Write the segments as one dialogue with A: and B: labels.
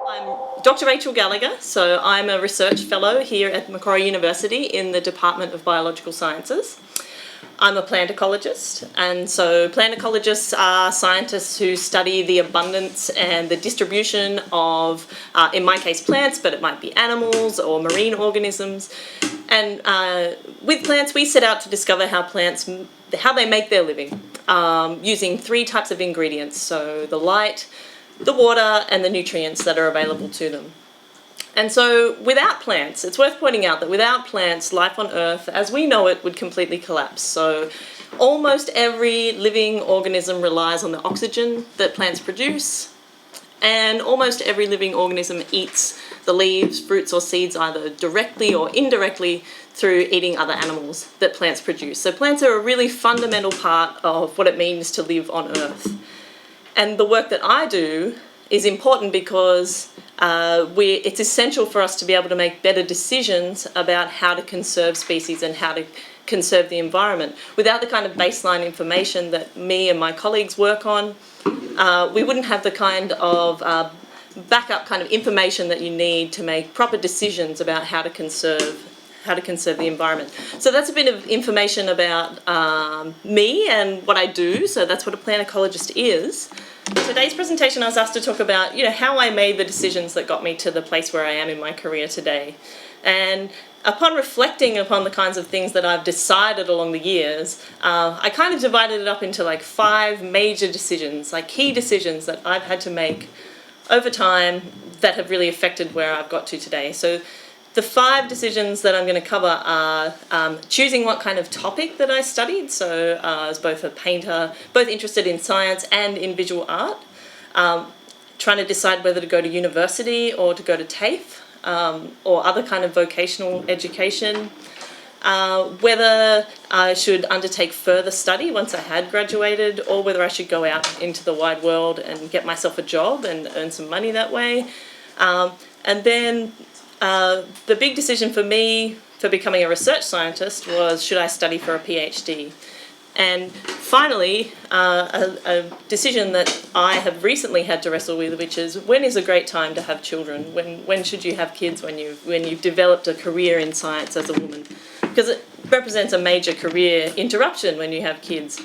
A: I'm Dr. Rachael Gallagher, so I'm a research fellow here at Macquarie University in the Department of Biological Sciences. I'm a plant ecologist, and so plant ecologists are scientists who study the abundance and the distribution of, in my case, plants, but it might be animals or marine organisms. And with plants, we set out to discover how they make their living, using three types of ingredients, so the light, the water, and the nutrients that are available to them. And so without plants, it's worth pointing out that without plants, life on Earth, as we know it, would completely collapse. So almost every living organism relies on the oxygen that plants produce, and almost every living organism eats the leaves, fruits, or seeds either directly or indirectly through eating other animals that plants produce. So plants are a really fundamental part of what it means to live on Earth. And the work that I do is important because it's essential for us to be able to make better decisions about how to conserve species and how to conserve the environment. Without the kind of baseline information that me and my colleagues work on, we wouldn't have the kind of backup kind of information that you need to make proper decisions about how to conserve the environment. So that's a bit of information about me and what I do. So that's what a plant ecologist is. Today's presentation, I was asked to talk about, how I made the decisions that got me to the place where I am in my career today. And upon reflecting upon the kinds of things that I've decided along the years, I kind of divided it up into like 5 major decisions, like key decisions that I've had to make over time that have really affected where I've got to today. So the 5 decisions that I'm going to cover are choosing what kind of topic that I studied, so as both a painter, both interested in science and in visual art, trying to decide whether to go to university or to go to TAFE or other kind of vocational education, whether I should undertake further study once I had graduated, or whether I should go out into the wide world and get myself a job and earn some money that way. And then the big decision for me for becoming a research scientist was, should I study for a PhD? And finally, a decision that I have recently had to wrestle with, which is, when is a great time to have children? When should you have kids when you've developed a career in science as a woman? Because it represents a major career interruption when you have kids.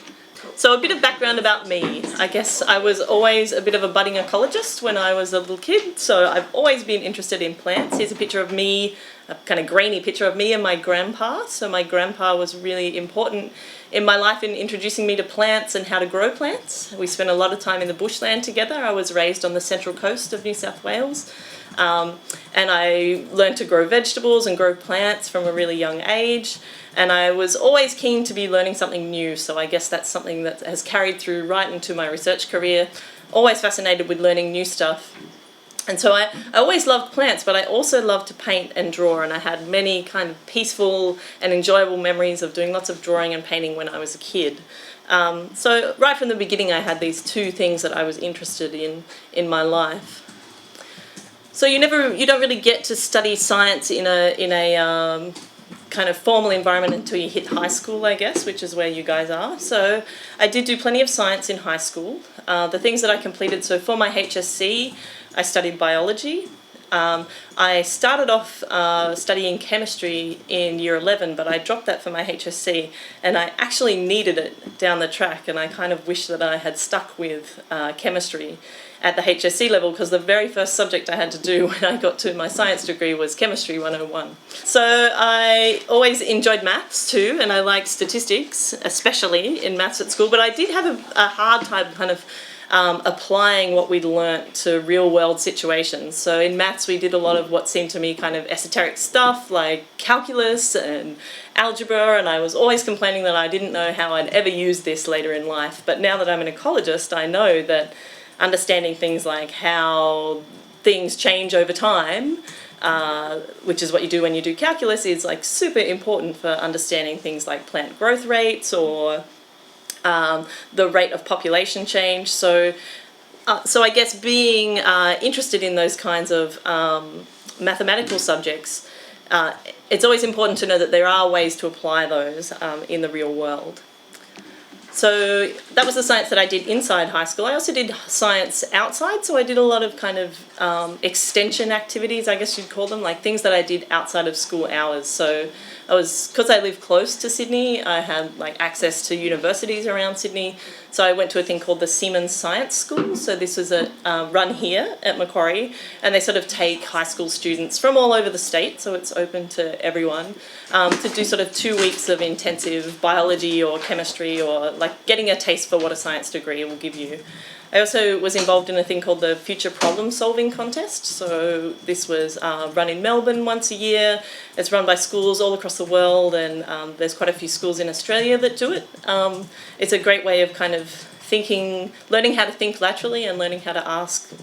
A: So a bit of background about me. I guess I was always a bit of a budding ecologist when I was a little kid, so I've always been interested in plants. Here's a picture of me, a kind of grainy picture of me and my grandpa. So my grandpa was really important in my life in introducing me to plants and how to grow plants. We spent a lot of time in the bushland together. I was raised on the central coast of New South Wales. And I learned to grow vegetables and grow plants from a really young age. And I was always keen to be learning something new, so I guess that's something that has carried through right into my research career. Always fascinated with learning new stuff. And so I always loved plants, but I also loved to paint and draw, and I had many kind of peaceful and enjoyable memories of doing lots of drawing and painting when I was a kid. So right from the beginning I had these 2 things that I was interested in my life. So you don't really get to study science in a kind of formal environment until you hit high school, I guess, which is where you guys are. So I did do plenty of science in high school. The things that I completed, so for my HSC, I studied biology. I started off studying chemistry in year 11, but I dropped that for my HSC, and I actually needed it down the track, and I kind of wish that I had stuck with chemistry at the HSC level, because the very first subject I had to do when I got to my science degree was Chemistry 101. So I always enjoyed maths too, and I liked statistics, especially in maths at school, but I did have a hard time kind of applying what we'd learnt to real-world situations. So in maths we did a lot of what seemed to me kind of esoteric stuff like calculus and algebra, and I was always complaining that I didn't know how I'd ever use this later in life. But now that I'm an ecologist, I know that understanding things like how things change over time, which is what you do when you do calculus, is like super important for understanding things like plant growth rates or the rate of population change. So I guess being interested in those kinds of mathematical subjects, it's always important to know that there are ways to apply those in the real world. So that was the science that I did inside high school. I also did science outside, so I did a lot of kind of extension activities, I guess you'd call them, like things that I did outside of school hours. So because I live close to Sydney, I had like access to universities around Sydney. So I went to a thing called the Siemens Science School. So this was run here at Macquarie, and they sort of take high school students from all over the state, so it's open to everyone, to do sort of 2 weeks of intensive biology or chemistry, or like getting a taste for what a science degree will give you. I also was involved in a thing called the Future Problem Solving Contest. So this was run in Melbourne once a year. It's run by schools all across the world, and there's quite a few schools in Australia that do it. It's a great way of kind of learning how to think laterally and learning how to ask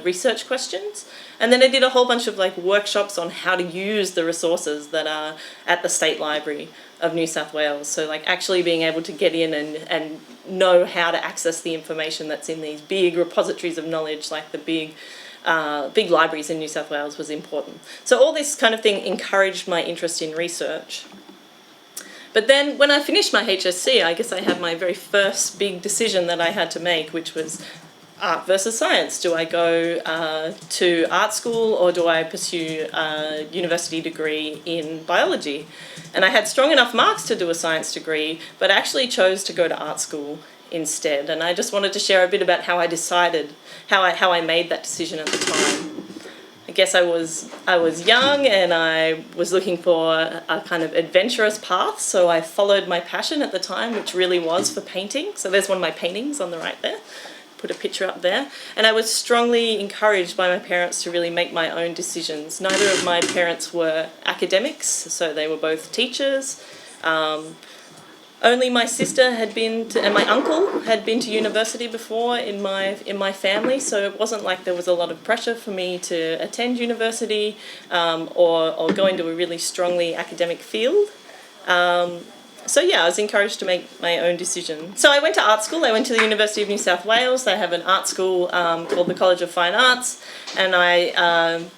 A: research questions. And then I did a whole bunch of like workshops on how to use the resources that are at the State Library of New South Wales. So like actually being able to get in and know how to access the information that's in these big repositories of knowledge, like the big libraries in New South Wales, was important. So all this kind of thing encouraged my interest in research. But then when I finished my HSC, I guess I had my very first big decision that I had to make, which was art versus science. Do I go to art school, or do I pursue a university degree in biology? And I had strong enough marks to do a science degree, but actually chose to go to art school instead. And I just wanted to share a bit about how I decided, how I made that decision at the time. I guess I was young, and I was looking for a kind of adventurous path, so I followed my passion at the time, which really was for painting. So there's one of my paintings on the right there. Put a picture up there. And I was strongly encouraged by my parents to really make my own decisions. Neither of my parents were academics, so they were both teachers. Only my sister had been to, and my uncle had been to university before in my family, so it wasn't like there was a lot of pressure for me to attend university or go into a really strongly academic field. So yeah, I was encouraged to make my own decision. So I went to art school. I went to the University of New South Wales. They have an art school called the College of Fine Arts, and I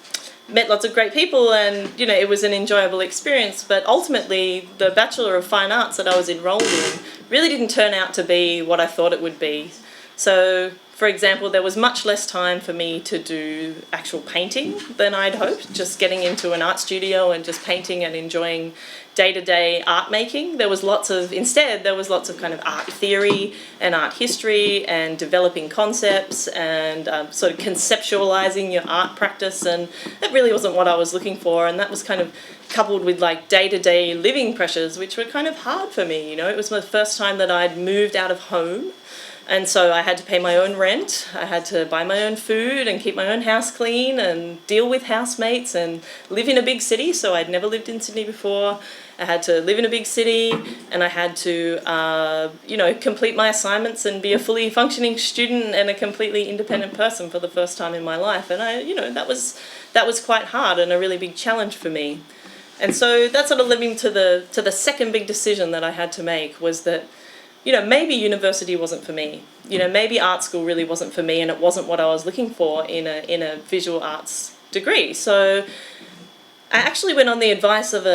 A: met lots of great people, and it was an enjoyable experience. But ultimately, the Bachelor of Fine Arts that I was enrolled in really didn't turn out to be what I thought it would be. So, for example, there was much less time for me to do actual painting than I'd hoped, just getting into an art studio and just painting and enjoying day-to-day art making. Instead there was lots of kind of art theory and art history and developing concepts and sort of conceptualizing your art practice, and that really wasn't what I was looking for. And that was kind of coupled with like day-to-day living pressures, which were kind of hard for me. It was the first time that I'd moved out of home. And so I had to pay my own rent, I had to buy my own food and keep my own house clean and deal with housemates and live in a big city. So I'd never lived in Sydney before. I had to live in a big city, and I had to, complete my assignments and be a fully functioning student and a completely independent person for the first time in my life. And that was quite hard and a really big challenge for me. And so that sort of led me to the second big decision that I had to make, was that maybe university wasn't for me. Maybe art school really wasn't for me, and it wasn't what I was looking for in a visual arts degree. So I actually went on the advice of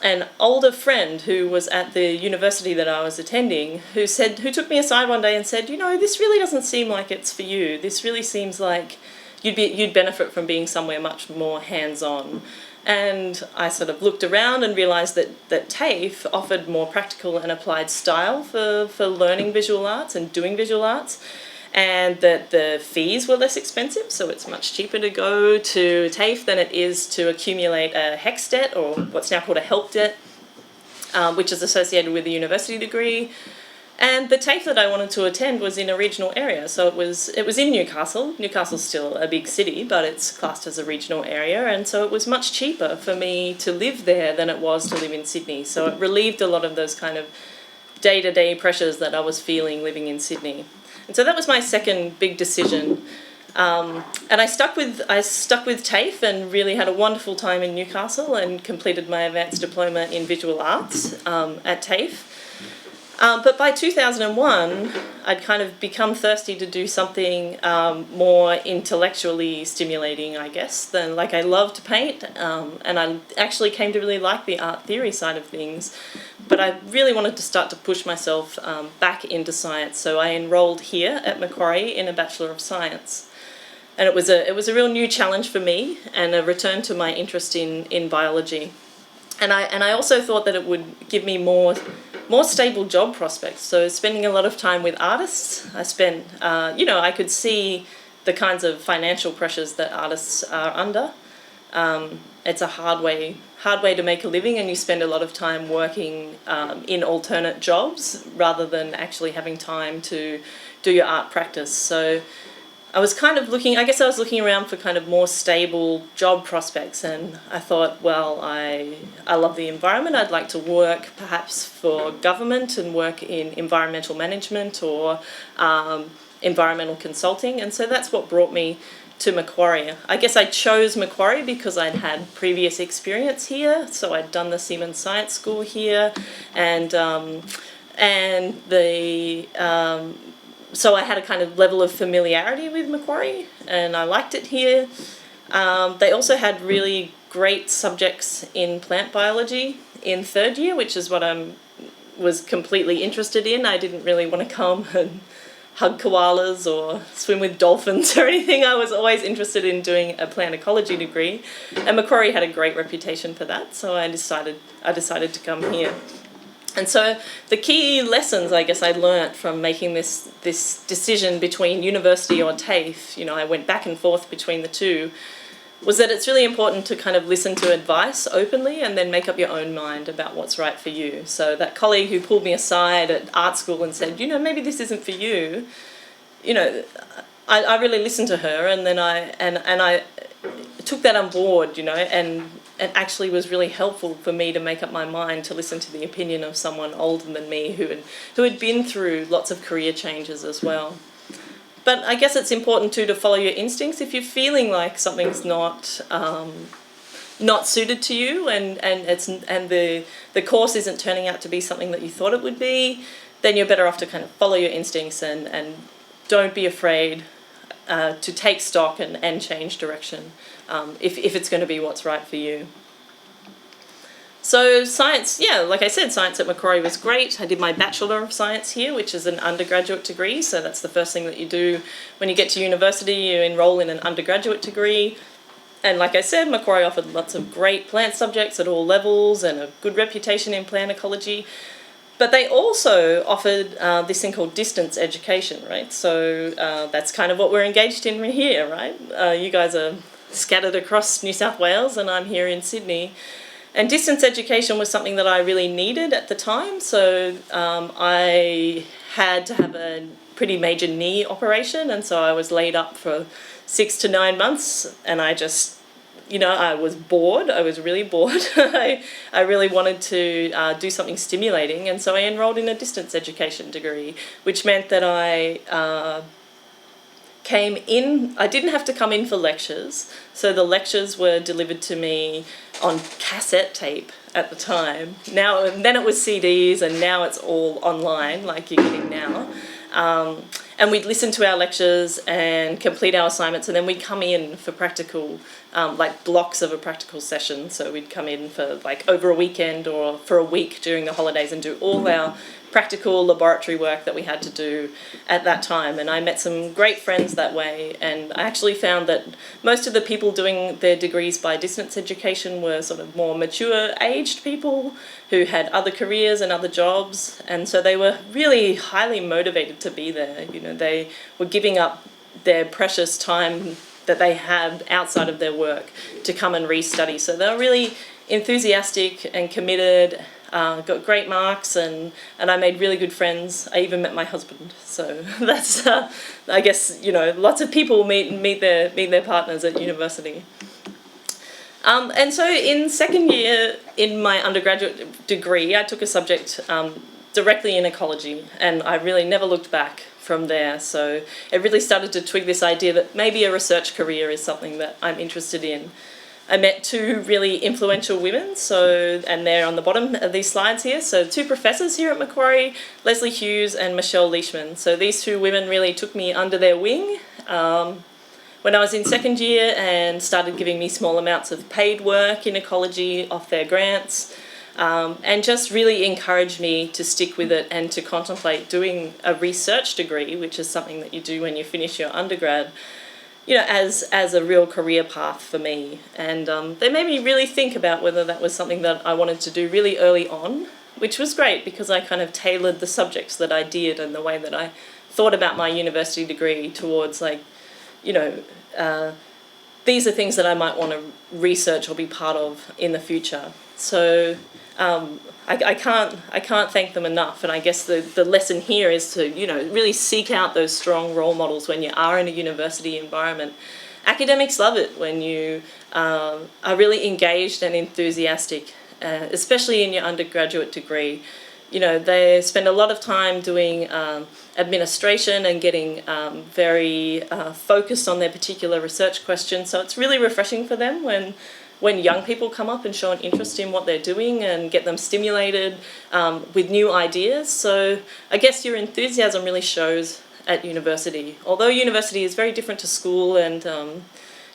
A: an older friend who was at the university that I was attending, who took me aside one day and said, this really doesn't seem like it's for you. This really seems like you'd benefit from being somewhere much more hands-on. And I sort of looked around and realised that TAFE offered more practical and applied style for learning visual arts and doing visual arts, and that the fees were less expensive, so it's much cheaper to go to TAFE than it is to accumulate a HECS debt, or what's now called a HELP debt, which is associated with a university degree. And the TAFE that I wanted to attend was in a regional area, so it was in Newcastle. Newcastle's still a big city, but it's classed as a regional area, and so it was much cheaper for me to live there than it was to live in Sydney. So it relieved a lot of those kind of day-to-day pressures that I was feeling living in Sydney. And so that was my second big decision. And I stuck with TAFE and really had a wonderful time in Newcastle and completed my advanced diploma in visual arts at TAFE. But by 2001, I'd kind of become thirsty to do something more intellectually stimulating, I guess, than like I love to paint, and I actually came to really like the art theory side of things. But I really wanted to start to push myself back into science, so I enrolled here at Macquarie in a Bachelor of Science. And it was a real new challenge for me and a return to my interest in biology. And I also thought that it would give me more stable job prospects. So spending a lot of time with artists, I spent, I could see the kinds of financial pressures that artists are under. It's a hard way to make a living, and you spend a lot of time working in alternate jobs rather than actually having time to do your art practice. So I was kind of looking around for kind of more stable job prospects, and I thought, well, I love the environment. I'd like to work perhaps for government and work in environmental management or environmental consulting, and so that's what brought me to Macquarie. I guess I chose Macquarie because I'd had previous experience here, so I'd done the Siemens Science School here, so I had a kind of level of familiarity with Macquarie, and I liked it here. They also had really great subjects in plant biology in third year, which is what I was completely interested in. I didn't really want to come and hug koalas or swim with dolphins or anything. I was always interested in doing a plant ecology degree, and Macquarie had a great reputation for that, so I decided to come here. And so the key lessons, I guess, I learnt from making this decision between university or TAFE, I went back and forth between the two, was that it's really important to kind of listen to advice openly and then make up your own mind about what's right for you. So that colleague who pulled me aside at art school and said, maybe this isn't for you, I really listened to her, and then I took that on board, and it actually was really helpful for me to make up my mind to listen to the opinion of someone older than me who had been through lots of career changes as well. But I guess it's important too to follow your instincts. If you're feeling like something's not suited to you, and the course isn't turning out to be something that you thought it would be, then you're better off to kind of follow your instincts and don't be afraid to take stock and change direction if it's going to be what's right for you. So science, like I said, science at Macquarie was great. I did my Bachelor of Science here, which is an undergraduate degree, so that's the first thing that you do when you get to university. You enroll in an undergraduate degree. And like I said, Macquarie offered lots of great plant subjects at all levels and a good reputation in plant ecology. But they also offered this thing called distance education, right? So that's kind of what we're engaged in here, right? You guys are scattered across New South Wales and I'm here in Sydney. And distance education was something that I really needed at the time. So I had to have a pretty major knee operation, and so I was laid up for 6 to 9 months, and I just, I was bored. I was really bored. I really wanted to do something stimulating, and so I enrolled in a distance education degree, which meant that I came in. I didn't have to come in for lectures, so the lectures were delivered to me on cassette tape at the time. Now, and then it was CDs, and now it's all online, like you're getting now. And we'd listen to our lectures and complete our assignments, and then we'd come in for practical, like blocks of a practical session. So we'd come in for like over a weekend or for a week during the holidays and do all our practical laboratory work that we had to do at that time. And I met some great friends that way, and I actually found that most of the people doing their degrees by distance education were sort of more mature aged people who had other careers and other jobs, and so they were really highly motivated to be there. They were giving up their precious time that they had outside of their work to come and restudy. So they were really enthusiastic and committed, got great marks, and I made really good friends. I even met my husband. So that's, I guess, lots of people meet their partners at university. And so in second year in my undergraduate degree, I took a subject directly in ecology, and I really never looked back from there. So it really started to twig this idea that maybe a research career is something that I'm interested in. I met two really influential women, and they're on the bottom of these slides here. So two professors here at Macquarie, Leslie Hughes and Michelle Leishman. So these two women really took me under their wing when I was in second year and started giving me small amounts of paid work in ecology off their grants, and just really encouraged me to stick with it and to contemplate doing a research degree, which is something that you do when you finish your undergrad, as a real career path for me. And they made me really think about whether that was something that I wanted to do really early on, which was great because I kind of tailored the subjects that I did and the way that I thought about my university degree towards these are things that I might want to research or be part of in the future. So I can't thank them enough. And I guess the lesson here is to, really seek out those strong role models when you are in a university environment. Academics love it when you are really engaged and enthusiastic, especially in your undergraduate degree. They spend a lot of time doing administration and getting very focused on their particular research question. So it's really refreshing for them when young people come up and show an interest in what they're doing and get them stimulated with new ideas. So I guess your enthusiasm really shows at university. Although university is very different to school and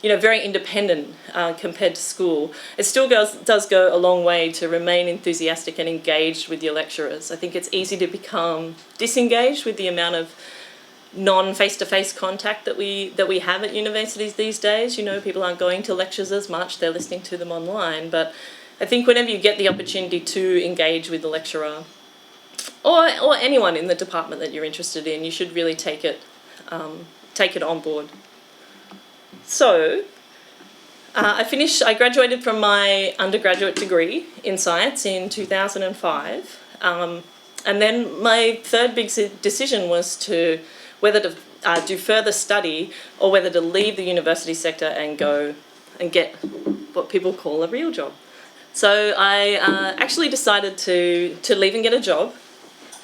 A: very independent compared to school, it still does go a long way to remain enthusiastic and engaged with your lecturers. I think it's easy to become disengaged with the amount of non-face-to-face contact that we have at universities these days. People aren't going to lectures as much, they're listening to them online. But I think whenever you get the opportunity to engage with the lecturer or anyone in the department that you're interested in, you should really take it on board. So I graduated from my undergraduate degree in science in 2005, and then my third big decision was whether to do further study or whether to leave the university sector and go and get what people call a real job. So I actually decided to leave and get a job.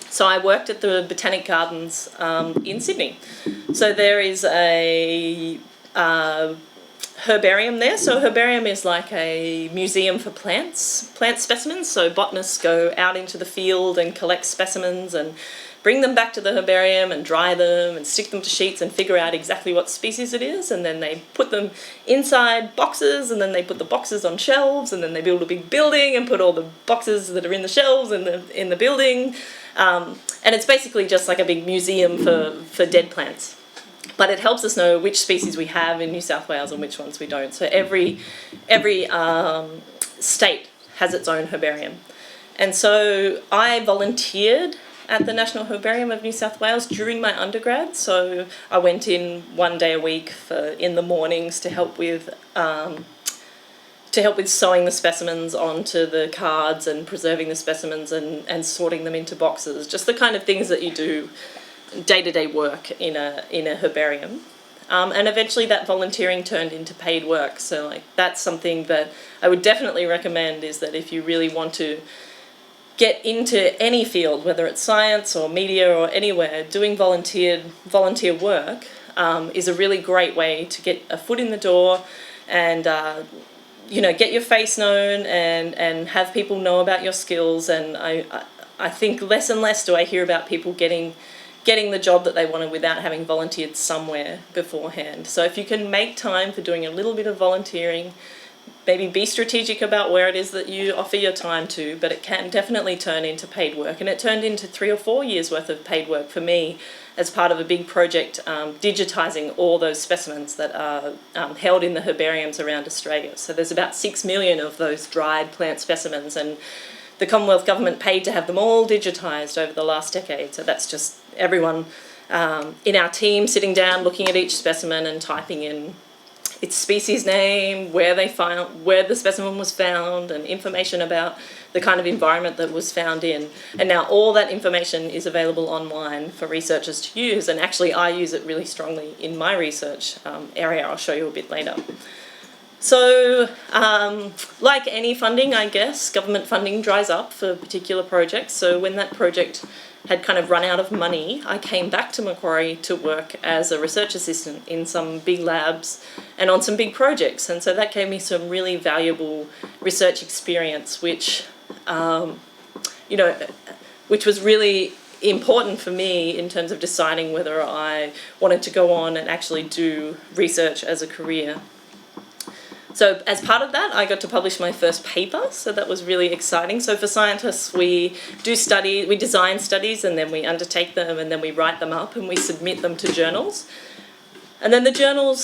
A: So I worked at the Botanic Gardens in Sydney. So there is a herbarium there. So a herbarium is like a museum for plant specimens. So botanists go out into the field and collect specimens and bring them back to the herbarium and dry them and stick them to sheets and figure out exactly what species it is, and then they put them inside boxes, and then they put the boxes on shelves, and then they build a big building and put all the boxes that are in the shelves in the building, and it's basically just like a big museum for dead plants. But it helps us know which species we have in New South Wales and which ones we don't. So every state has its own herbarium. And so I volunteered at the National Herbarium of New South Wales during my undergrad. So I went in 1 day a week in the mornings to help with sewing the specimens onto the cards and preserving the specimens and sorting them into boxes. Just the kind of things that you do day-to-day work in a herbarium. And eventually that volunteering turned into paid work. So that's something that I would definitely recommend, is that if you really want to get into any field, whether it's science or media or anywhere, doing volunteer work is a really great way to get a foot in the door and get your face known and have people know about your skills. And I think less and less do I hear about people getting the job that they wanted without having volunteered somewhere beforehand. So if you can make time for doing a little bit of volunteering, maybe be strategic about where it is that you offer your time to, but it can definitely turn into paid work. And it turned into 3 or 4 years worth of paid work for me as part of a big project digitising all those specimens that are held in the herbariums around Australia. So there's about 6 million of those dried plant specimens, and the Commonwealth Government paid to have them all digitised over the last decade. So that's just everyone in our team sitting down, looking at each specimen and typing in its species name, where the specimen was found, and information about the kind of environment that was found in. And now all that information is available online for researchers to use, and actually I use it really strongly in my research area. I'll show you a bit later. So, like any funding, I guess, government funding dries up for particular projects. So when that project had kind of run out of money, I came back to Macquarie to work as a research assistant in some big labs and on some big projects. And so that gave me some really valuable research experience, which, you know, which was really important for me in terms of deciding whether I wanted to go on and actually do research as a career. So as part of that, I got to publish my first paper, so that was really exciting. So for scientists, we design studies and then we undertake them and then we write them up and we submit them to journals. And then the journals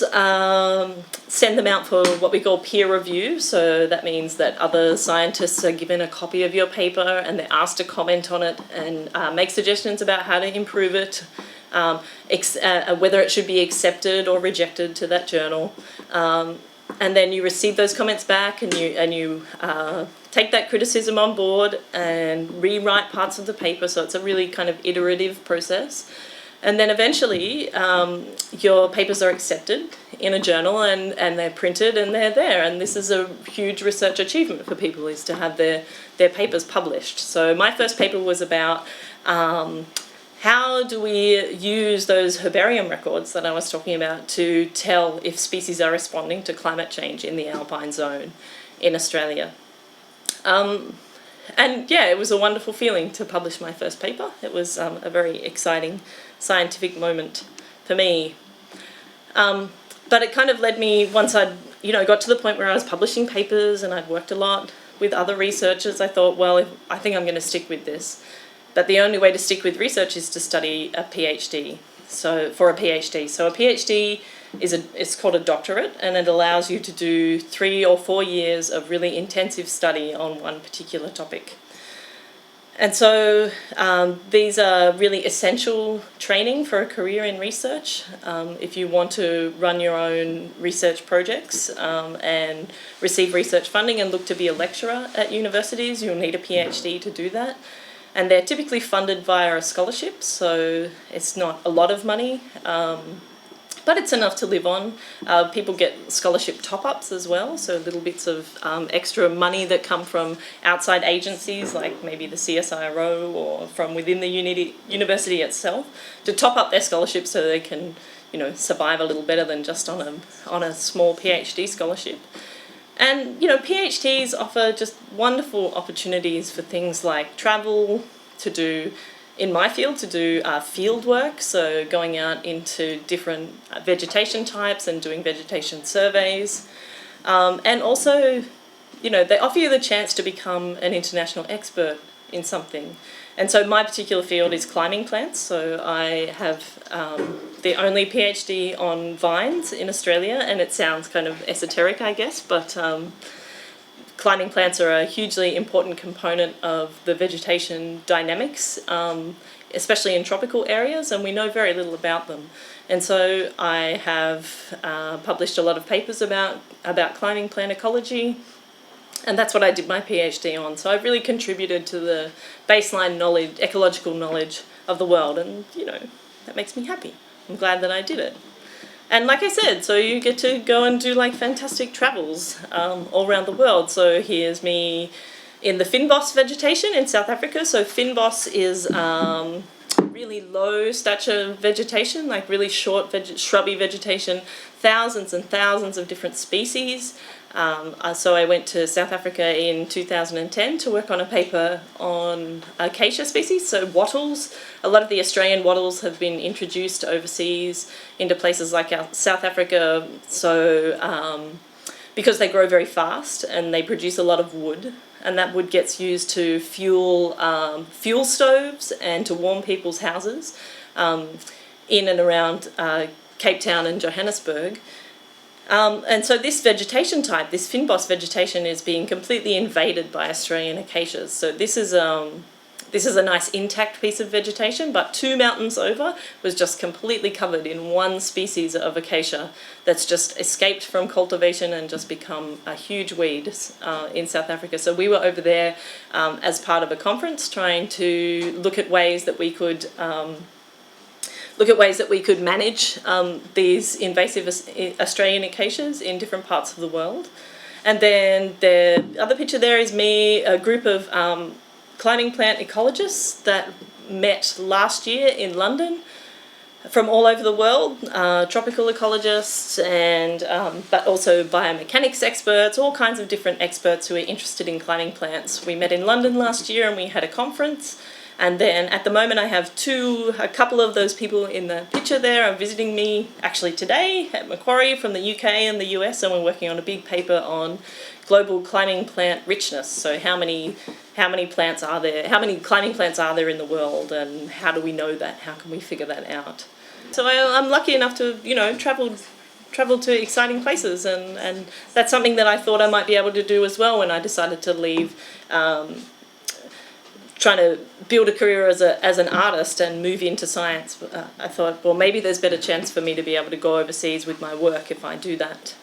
A: send them out for what we call peer review. So that means that other scientists are given a copy of your paper and they're asked to comment on it and make suggestions about how to improve it, whether it should be accepted or rejected to that journal. And then you receive those comments back and you take that criticism on board and rewrite parts of the paper. So it's a really kind of iterative process. And then eventually your papers are accepted in a journal and they're printed and they're there. And this is a huge research achievement for people, is to have their papers published. So my first paper was about how do we use those herbarium records that I was talking about to tell if species are responding to climate change in the alpine zone in Australia. And yeah, it was a wonderful feeling to publish my first paper. It was a very exciting scientific moment for me. But it kind of led me, once I'd got to the point where I was publishing papers and I'd worked a lot with other researchers, I thought, well, I think I'm going to stick with this. But the only way to stick with research is to study a PhD. So for a PhD. So a PhD it's called a doctorate, and it allows you to do 3 or 4 years of really intensive study on one particular topic. And so these are really essential training for a career in research. If you want to run your own research projects and receive research funding and look to be a lecturer at universities, you'll need a PhD to do that. And they're typically funded via a scholarship, so it's not a lot of money, but it's enough to live on. People get scholarship top-ups as well, so little bits of extra money that come from outside agencies, like maybe the CSIRO or from within the university itself, to top up their scholarship so they can, survive a little better than just on a small PhD scholarship. And, PhDs offer just wonderful opportunities for things like travel, in my field, to do field work, so going out into different vegetation types and doing vegetation surveys. And also, they offer you the chance to become an international expert in something. And so my particular field is climbing plants, so I have the only PhD on vines in Australia, and it sounds kind of esoteric, I guess, but climbing plants are a hugely important component of the vegetation dynamics, especially in tropical areas, and we know very little about them. And so I have published a lot of papers about climbing plant ecology, and that's what I did my PhD on. So I've really contributed to the baseline knowledge, ecological knowledge of the world, and that makes me happy. I'm glad that I did it. And like I said, so you get to go and do fantastic travels all around the world. So here's me in the fynbos vegetation in South Africa. So fynbos is really low stature vegetation, really short shrubby vegetation, thousands and thousands of different species. So I went to South Africa in 2010 to work on a paper on acacia species, so wattles. A lot of the Australian wattles have been introduced overseas into places like South Africa, so because they grow very fast and they produce a lot of wood, and that wood gets used to fuel stoves and to warm people's houses in and around Cape Town and Johannesburg. And so this vegetation type, this fynbos vegetation, is being completely invaded by Australian acacias. So this is a nice intact piece of vegetation, but 2 mountains over was just completely covered in one species of acacia that's just escaped from cultivation and just become a huge weed in South Africa. So we were over there as part of a conference trying to look at ways that we could look at ways that we could manage these invasive Australian acacias in different parts of the world. And then the other picture there is me, a group of climbing plant ecologists that met last year in London from all over the world, tropical ecologists and but also biomechanics experts, all kinds of different experts who are interested in climbing plants. We met in London last year and we had a conference. And then at the moment I have a couple of those people in the picture there are visiting me actually today at Macquarie from the UK and the US, and we're working on a big paper on global climbing plant richness. So how many plants are there, how many climbing plants are there in the world, and how do we know that? How can we figure that out? So I'm lucky enough to, travel to exciting places, and that's something that I thought I might be able to do as well when I decided to leave trying to build a career as an artist and move into science. I thought, well, maybe there's better chance for me to be able to go overseas with my work if I do that.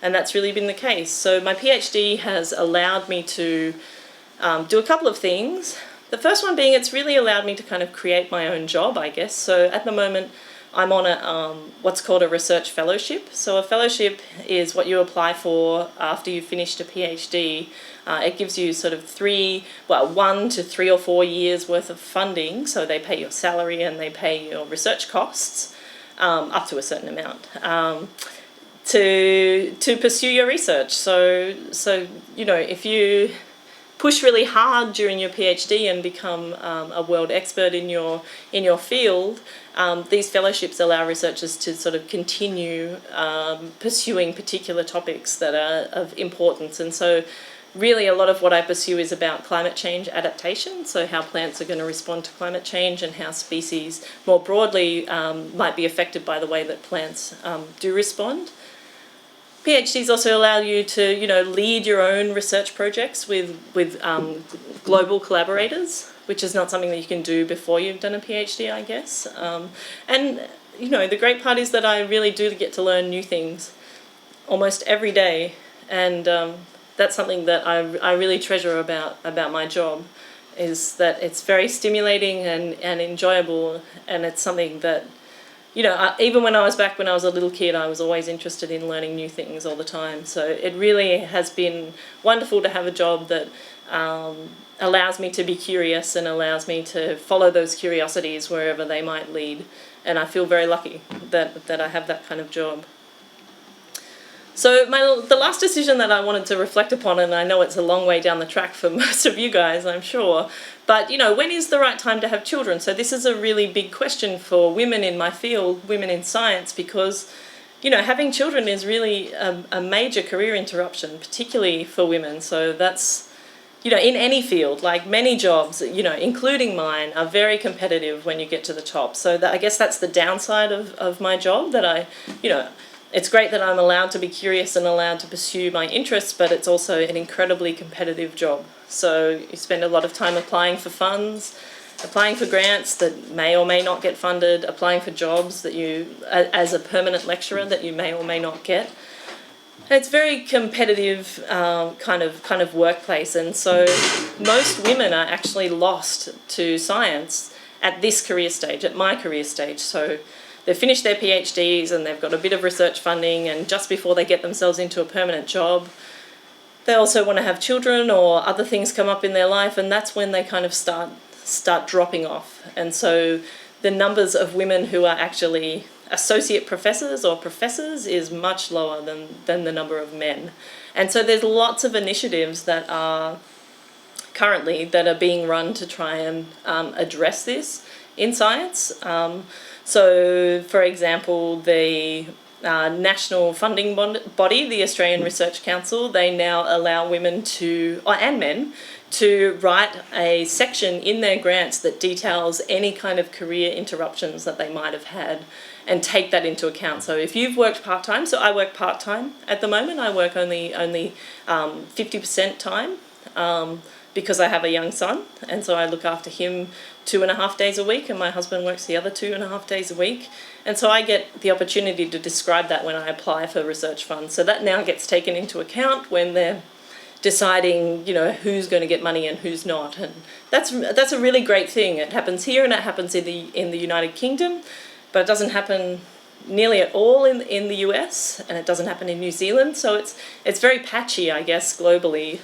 A: And that's really been the case. So my PhD has allowed me to do a couple of things. The first one being it's really allowed me to kind of create my own job, I guess. So at the moment I'm on what's called a research fellowship. So a fellowship is what you apply for after you've finished a PhD. It gives you sort of 1 to 3 or 4 years worth of funding. So they pay your salary and they pay your research costs up to a certain amount to pursue your research. So if you push really hard during your PhD and become a world expert in your field, these fellowships allow researchers to sort of continue pursuing particular topics that are of importance. And so really a lot of what I pursue is about climate change adaptation, so how plants are going to respond to climate change and how species more broadly might be affected by the way that plants do respond. PhDs also allow you to, lead your own research projects with global collaborators, which is not something that you can do before you've done a PhD, I guess. And the great part is that I really do get to learn new things almost every day, and that's something that I really treasure about my job, is that it's very stimulating and enjoyable, and it's something that, even when I was a little kid, I was always interested in learning new things all the time. So it really has been wonderful to have a job that allows me to be curious and allows me to follow those curiosities wherever they might lead. And I feel very lucky that I have that kind of job. So the last decision that I wanted to reflect upon, and I know it's a long way down the track for most of you guys, I'm sure, but when is the right time to have children? So this is a really big question for women in my field, women in science, because having children is really a major career interruption, particularly for women. So that's, in any field, like many jobs, including mine, are very competitive when you get to the top. So I guess that's the downside of my job, that it's great that I'm allowed to be curious and allowed to pursue my interests, but it's also an incredibly competitive job. So you spend a lot of time applying for funds, applying for grants that may or may not get funded, applying for jobs that as a permanent lecturer, that you may or may not get. It's a very competitive kind of workplace, and so most women are actually lost to science at this career stage, at my career stage. So they've finished their PhDs and they've got a bit of research funding, and just before they get themselves into a permanent job, they also want to have children or other things come up in their life, and that's when they kind of start dropping off. And so the numbers of women who are actually associate professors or professors is much lower than the number of men. And so there's lots of initiatives that are being run to try and address this in science. So, for example, the national funding body, the Australian Research Council, they now allow women and men to write a section in their grants that details any kind of career interruptions that they might have had, and take that into account. So if you've worked part-time, so I work part-time at the moment, I work only 50% time, because I have a young son, and so I look after him 2.5 days a week, and my husband works the other 2.5 days a week. And so I get the opportunity to describe that when I apply for research funds. So that now gets taken into account when they're deciding, who's going to get money and who's not. And that's a really great thing. It happens here and it happens in the United Kingdom, but it doesn't happen nearly at all in the US, and it doesn't happen in New Zealand. So it's very patchy, I guess, globally,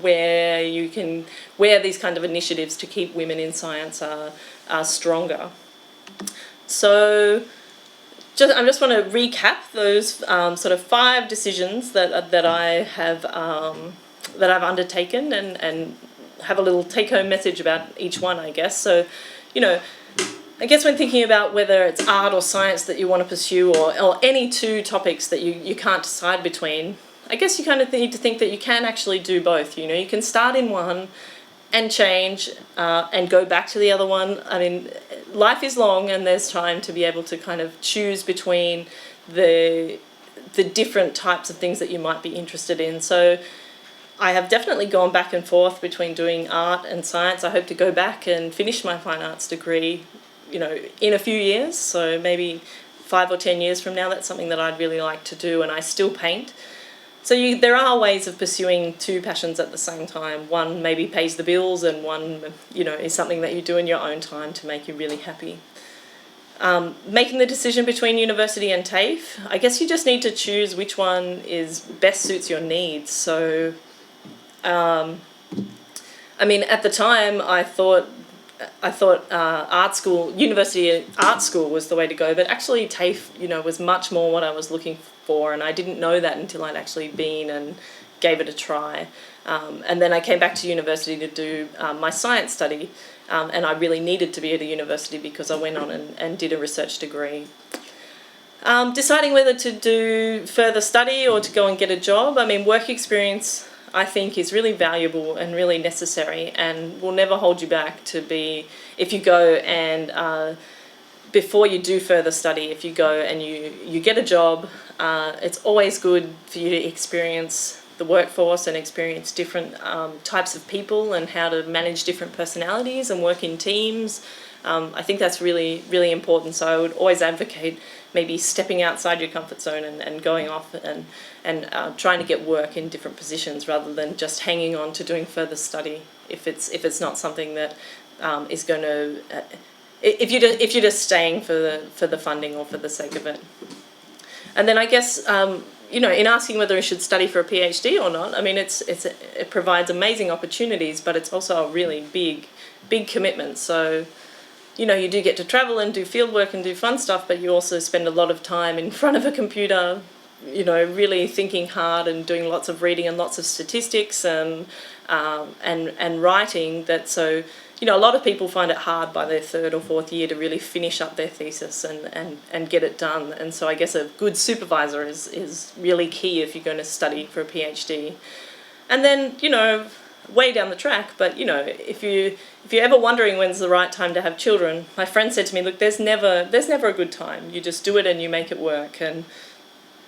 A: where these kind of initiatives to keep women in science are stronger. So I just want to recap those sort of 5 decisions that I've undertaken, and have a little take-home message about each one, I guess. So, I guess when thinking about whether it's art or science that you want to pursue, or any 2 topics that you can't decide between, I guess you kind of need to think that you can actually do both. You can start in one and change and go back to the other one. I mean, life is long, and there's time to be able to kind of choose between the different types of things that you might be interested in. So I have definitely gone back and forth between doing art and science. I hope to go back and finish my fine arts degree, in a few years. So maybe 5 or 10 years from now, that's something that I'd really like to do, and I still paint. So there are ways of pursuing 2 passions at the same time. One maybe pays the bills, and one, is something that you do in your own time to make you really happy. Making the decision between university and TAFE, I guess you just need to choose which one best suits your needs. So, I mean, at the time, I thought university art school was the way to go, but actually TAFE, was much more what I was looking for, and I didn't know that until I'd actually been and gave it a try. And then I came back to university to do my science study, and I really needed to be at a university because I went on and did a research degree. Deciding whether to do further study or to go and get a job, I mean, work experience, I think, is really valuable and really necessary, and will never hold you back if you go and before you do further study, if you go and you get a job, it's always good for you to experience the workforce and experience different types of people and how to manage different personalities and work in teams. I think that's really, really important. So I would always advocate maybe stepping outside your comfort zone and going off and trying to get work in different positions rather than just hanging on to doing further study if it's not something that is going to if you're just staying for the funding or for the sake of it. And then I guess in asking whether you should study for a PhD or not, I mean it provides amazing opportunities, but it's also a really big commitment. So you do get to travel and do field work and do fun stuff, but you also spend a lot of time in front of a computer, really thinking hard and doing lots of reading and lots of statistics and writing. A lot of people find it hard by their 3rd or 4th year to really finish up their thesis and get it done. And so I guess a good supervisor is really key if you're going to study for a PhD. And then, way down the track, but if you're ever wondering when's the right time to have children, my friend said to me, look, there's never a good time. You just do it and you make it work. And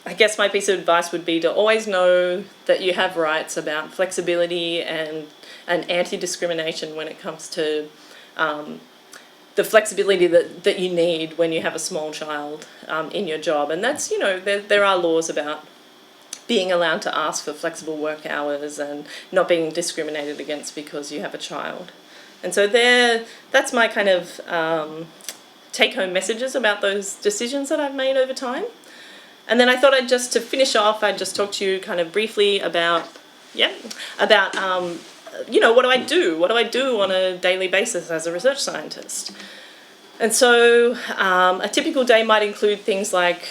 A: I guess my piece of advice would be to always know that you have rights about flexibility and anti-discrimination when it comes to the flexibility that you need when you have a small child in your job. And that's, there are laws about being allowed to ask for flexible work hours and not being discriminated against because you have a child. And so that's my kind of take-home messages about those decisions that I've made over time. And then I thought to finish off, I'd just talk to you kind of briefly about what do I do? What do I do on a daily basis as a research scientist? And so a typical day might include things like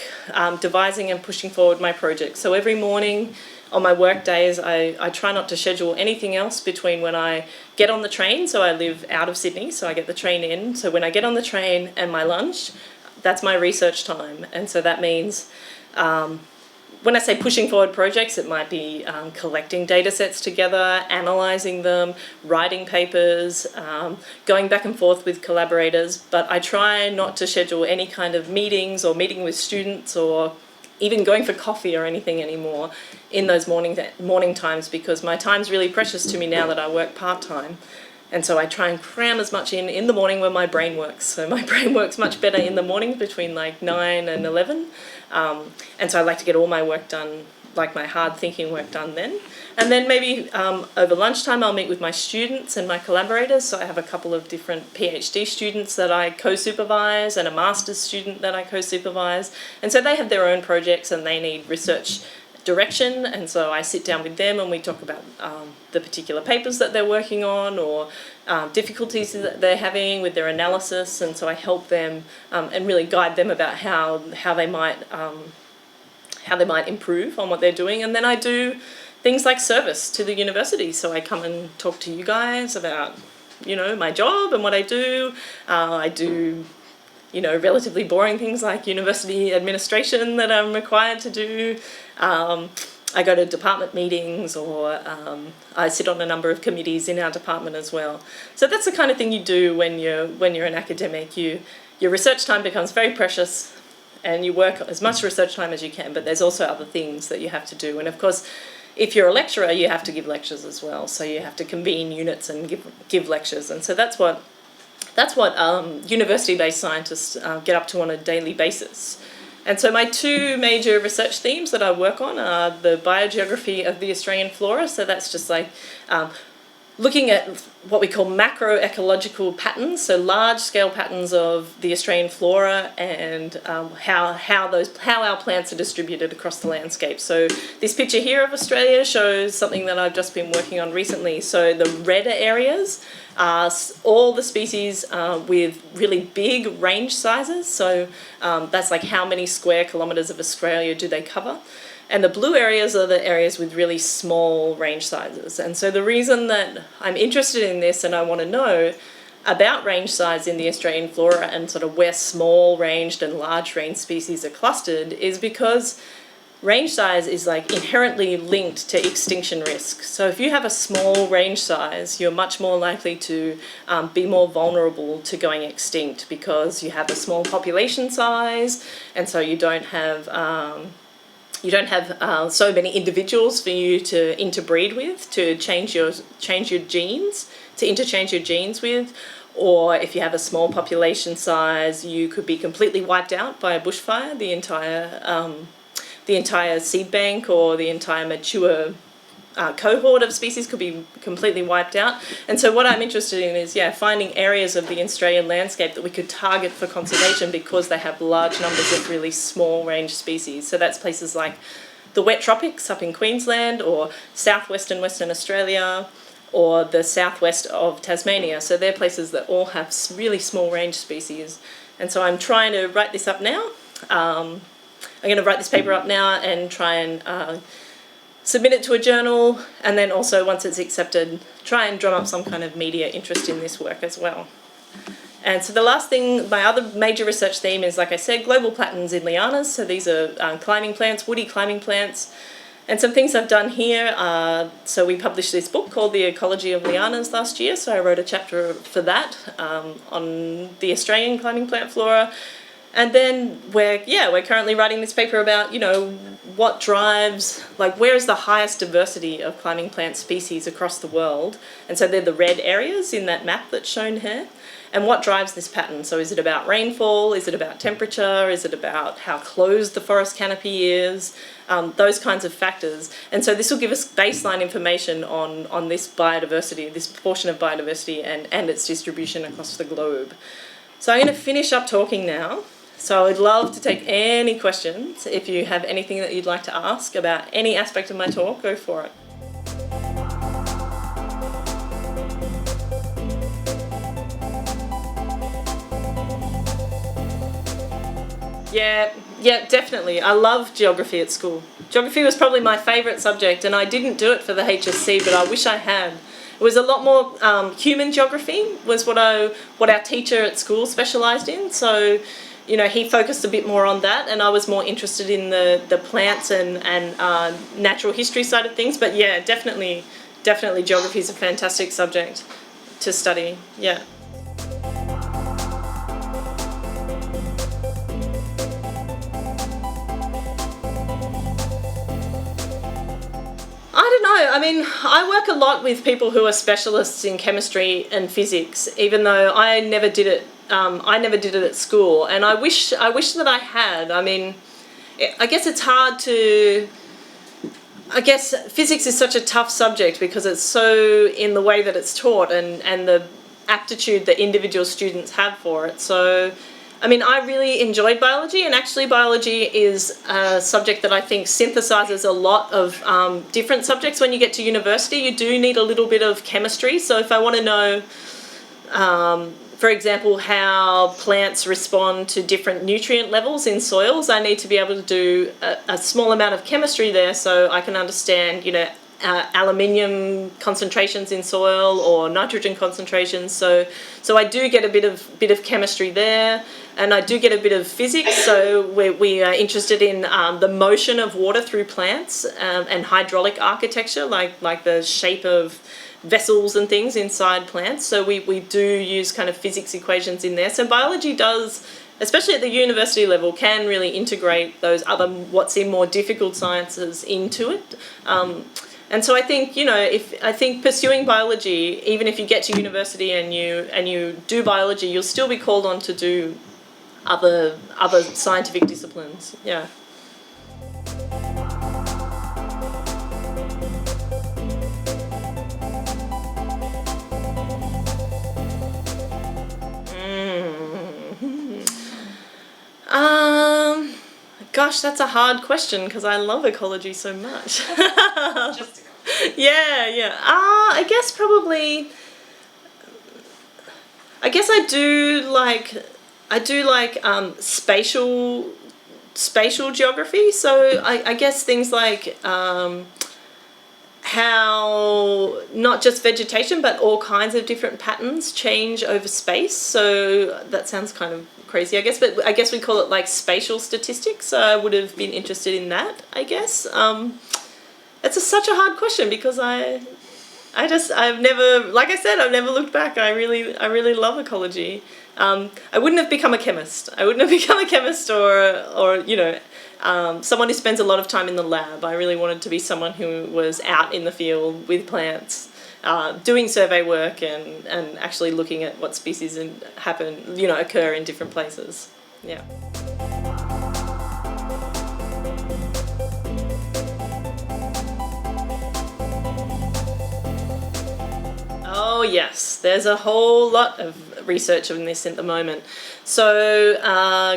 A: devising and pushing forward my project. So every morning on my work days, I try not to schedule anything else between when I get on the train. So I live out of Sydney, so I get the train in. So when I get on the train and my lunch, that's my research time. And so that means when I say pushing forward projects, it might be collecting data sets together, analysing them, writing papers, going back and forth with collaborators. But I try not to schedule any kind of meetings or meeting with students or even going for coffee or anything anymore in those morning times, because my time's really precious to me now that I work part-time. And so I try and cram as much in the morning when my brain works. So my brain works much better in the morning between like 9 and 11. And so I like to get all my work done like my hard thinking work done then. And then maybe over lunchtime I'll meet with my students and my collaborators. So I have a couple of different PhD students that I co-supervise and a master's student that I co-supervise. And so they have their own projects and they need research direction, and so I sit down with them and we talk about the particular papers that they're working on, or difficulties that they're having with their analysis, and so I help them and really guide them about how they might improve on what they're doing. And then I do things like service to the university, so I come and talk to you guys about, you know, my job and what I do. I do, you know, relatively boring things like university administration that I'm required to do. I go to department meetings, or I sit on a number of committees in our department as well. So that's the kind of thing you do when you're an academic. Your research time becomes very precious, and you work as much research time as you can, but there's also other things that you have to do. And of course, if you're a lecturer, you have to give lectures as well. So you have to convene units and give lectures. And so that's what university-based scientists get up to on a daily basis. And so my two major research themes that I work on are the biogeography of the Australian flora. So that's just like looking at what we call macroecological patterns, so large-scale patterns of the Australian flora, and how our plants are distributed across the landscape. So this picture here of Australia shows something that I've just been working on recently. So the redder areas are all the species with really big range sizes. So that's like how many square kilometres of Australia do they cover. And the blue areas are the areas with really small range sizes. And so the reason that I'm interested in this and I want to know about range size in the Australian flora and sort of where small ranged and large range species are clustered is because range size is like inherently linked to extinction risk. So if you have a small range size, you're much more likely to be more vulnerable to going extinct, because you have a small population size, and so you don't have so many individuals for you to interbreed with, to interchange your genes with. Or if you have a small population size, you could be completely wiped out by a bushfire. The entire seed bank or the entire mature cohort of species could be completely wiped out. And so what I'm interested in is, finding areas of the Australian landscape that we could target for conservation because they have large numbers of really small range species. So that's places like the wet tropics up in Queensland, or southwestern Western Australia, or the southwest of Tasmania. So they're places that all have really small range species. And so I'm trying to write this up now. I'm going to write this paper up now and try and submit it to a journal, and then also, once it's accepted, try and drum up some kind of media interest in this work as well. And so the last thing, my other major research theme is, like I said, global patterns in lianas. So these are climbing plants, woody climbing plants. And some things I've done here are, so we published this book called The Ecology of Lianas last year, so I wrote a chapter for that on the Australian climbing plant flora. And then we're currently writing this paper about, what drives, like, where is the highest diversity of climbing plant species across the world? And so they're the red areas in that map that's shown here. And what drives this pattern? So is it about rainfall? Is it about temperature? Is it about how closed the forest canopy is? Those kinds of factors. And so this will give us baseline information on this biodiversity, this portion of biodiversity and its distribution across the globe. So I'm going to finish up talking now. So I'd love to take any questions. If you have anything that you'd like to ask about any aspect of my talk, go for it. Yeah, definitely. I love geography at school. Geography was probably my favourite subject, and I didn't do it for the HSC, but I wish I had. It was a lot more human geography was what our teacher at school specialised in. So, he focused a bit more on that, and I was more interested in the plants and natural history side of things. But yeah, definitely geography is a fantastic subject to study. Yeah. I don't know. I mean, I work a lot with people who are specialists in chemistry and physics, even though I never did it. I never did it at school, and I wish that I had. I mean, I guess it's hard to I guess physics is such a tough subject because it's so in the way that it's taught and the aptitude that individual students have for it. So, I mean, I really enjoyed biology, and actually biology is a subject that I think synthesizes a lot of different subjects. When you get to university, you do need a little bit of chemistry. So if I want to know, for example, how plants respond to different nutrient levels in soils, I need to be able to do a small amount of chemistry there so I can understand, you know, aluminium concentrations in soil or nitrogen concentrations. So I do get a bit of chemistry there, and I do get a bit of physics. So we are interested in the motion of water through plants and hydraulic architecture, like the shape of vessels and things inside plants. So we do use kind of physics equations in there. So biology does, especially at the university level, can really integrate those other what seem more difficult sciences into it. And so I think, you know, I think pursuing biology, even if you get to university and you do biology, you'll still be called on to do other scientific disciplines. Yeah. Gosh, that's a hard question because I love ecology so much.
B: Just
A: Yeah. I guess probably. I guess I do like spatial geography. So I guess things like how not just vegetation but all kinds of different patterns change over space. So that sounds kind of crazy, I guess, but I guess we call it like spatial statistics. So I would have been interested in that, I guess. It's such a hard question because I've never, like I said, I've never looked back. I really love ecology. I wouldn't have become a chemist. I wouldn't have become a chemist or you know, someone who spends a lot of time in the lab. I really wanted to be someone who was out in the field with plants, doing survey work and actually looking at what species occur in different places. Yeah. Oh yes, there's a whole lot of research on this at the moment. So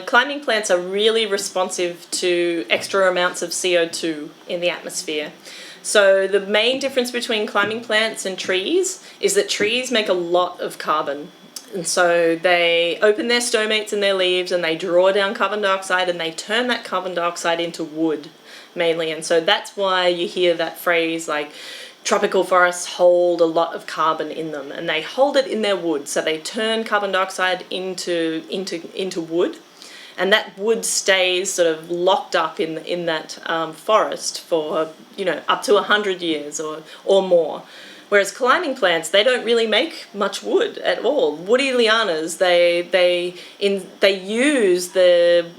A: climbing plants are really responsive to extra amounts of CO2 in the atmosphere. So the main difference between climbing plants and trees is that trees make a lot of carbon. And so they open their stomates and their leaves and they draw down carbon dioxide and they turn that carbon dioxide into wood mainly. And so that's why you hear that phrase like tropical forests hold a lot of carbon in them, and they hold it in their wood. So they turn carbon dioxide into wood, and that wood stays sort of locked up in that forest for, you know, up to 100 years or more. Whereas climbing plants, they don't really make much wood at all. Woody lianas, they use the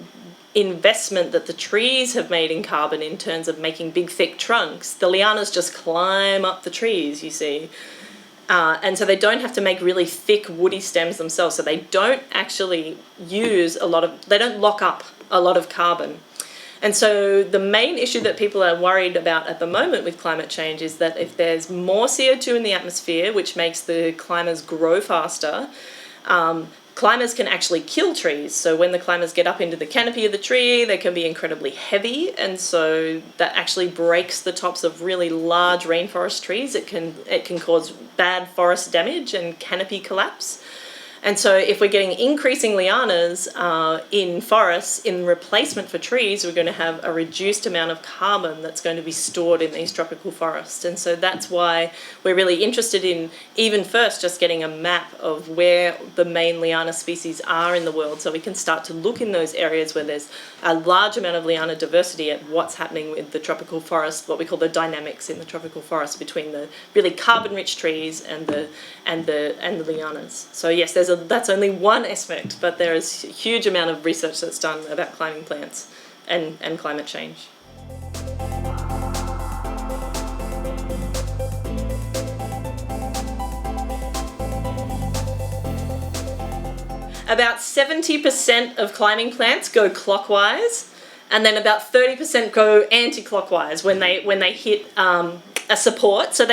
A: investment that the trees have made in carbon in terms of making big thick trunks. The lianas just climb up the trees, you see. And so they don't have to make really thick woody stems themselves. So they don't actually they don't lock up a lot of carbon. And so the main issue that people are worried about at the moment with climate change is that if there's more CO2 in the atmosphere, which makes the climbers grow faster, climbers can actually kill trees. So when the climbers get up into the canopy of the tree, they can be incredibly heavy, and so that actually breaks the tops of really large rainforest trees. It can cause bad forest damage and canopy collapse. And so if we're getting increasing lianas in forests in replacement for trees, we're going to have a reduced amount of carbon that's going to be stored in these tropical forests. And so that's why we're really interested in, even first, just getting a map of where the main liana species are in the world, so we can start to look in those areas where there's a large amount of liana diversity at what's happening with the tropical forest, what we call the dynamics in the tropical forest between the really carbon-rich trees and the lianas. So yes, that's only one aspect, but there is a huge amount of research that's done about climbing plants and climate change. About 70% of climbing plants go clockwise, and then about 30% go anti-clockwise when they hit a support. So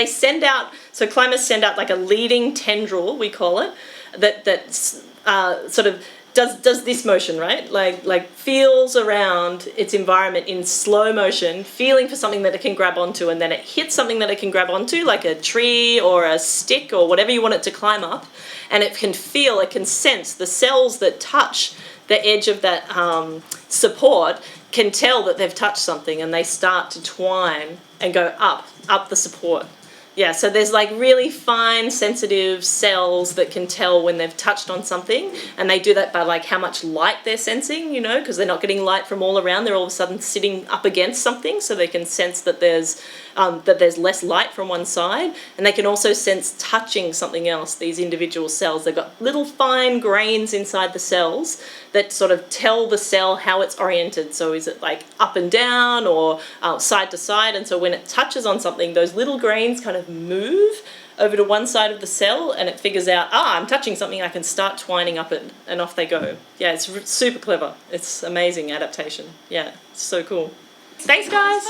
A: climbers send out like a leading tendril, we call it, that sort of does this motion, right? Like feels around its environment in slow motion, feeling for something that it can grab onto, and then it hits something that it can grab onto, like a tree or a stick or whatever you want it to climb up, and it can sense the cells that touch the edge of that support can tell that they've touched something, and they start to twine and go up the support. Yeah, so there's like really fine, sensitive cells that can tell when they've touched on something, and they do that by like how much light they're sensing, you know, because they're not getting light from all around. They're all of a sudden sitting up against something, so they can sense that there's less light from one side, and they can also sense touching something else. These individual cells, they've got little fine grains inside the cells that sort of tell the cell how it's oriented. So is it like up and down or side to side? And so when it touches on something, those little grains kind of move over to one side of the cell, and it figures out, I'm touching something, I can start twining up it, and off they go. Yeah, it's super clever. It's amazing adaptation. Yeah, it's so cool. Thanks, guys.